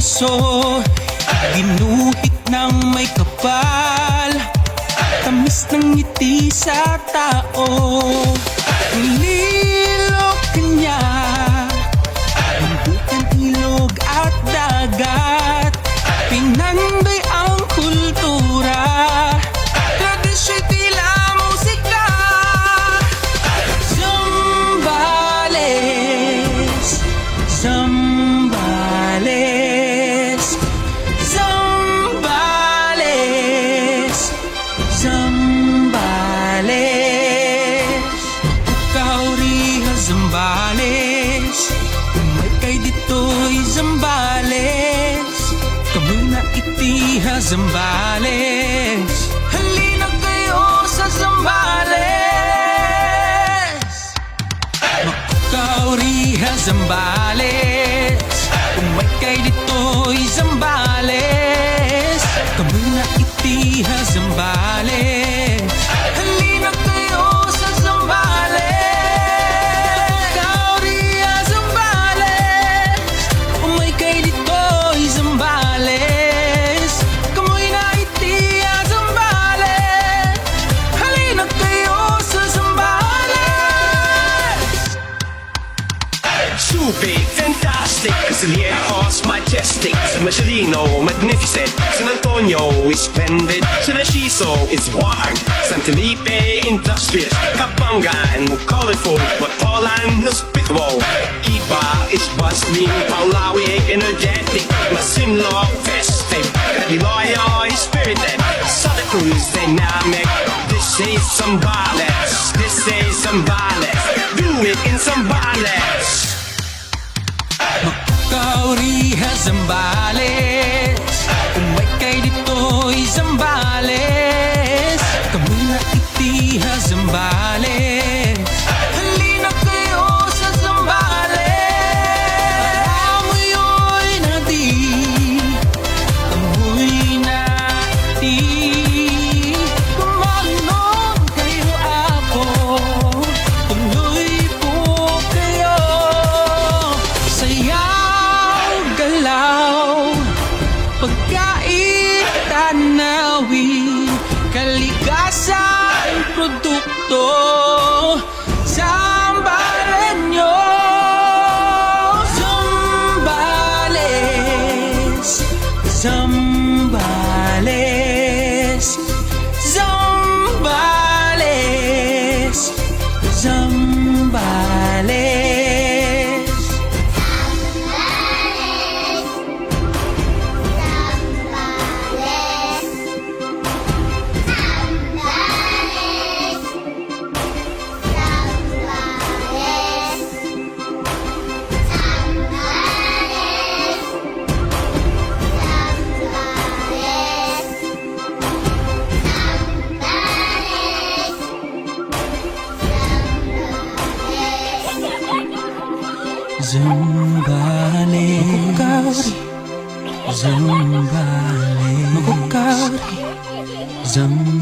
piso, ginuhit ng may kapal, tamis ng ngiti sa tao. Nililok kanya, bundok, ilog at dagat, pinanday ang kultura, tradisyo'y tila musika. Zambales, Zambales, Zambales, Zambales. Kauriha Zambales, umay kay dito'y Zambales, kamoy na itiha Zambales. Halina kayo sa Zambales. Kauriha Zambales, umay kay dito'y Zambales, kamoy na itiha Zambales. Halina kayo sa Zambales. Kauriha Zambales, umay kay dito'y Zambales, kamoy na itiha Zambales. Halina kayo sa Zambales. Too big, fantastic, Castilian horse, majestic, San Marcelino, magnificent, San Antonio is splendid, San Narciso is warm, San Felipe industrious, Kapampangan colorful, Matolan hospitable, Iba is bustling, Paulawi energetic, Masinloc festive, Cadiloyo is spirited, Santa Cruz dynamic. This is Zambales, this is Zambales, do it in Zambales. Kauriha Zambales, umay kay dito'y Zambales, kamoy na itiha Zambales. Halina kayo sa Zambales. Amoy na di, amoy na di, kumanon kayo ako, tuloy po kayo. Sayaw, galaw, pagkain, tanawin, kalikasan, produkto, Zambaleño. Zambales, Zambales, Zambales, Zambales. Zambales, Zambales, Zambales.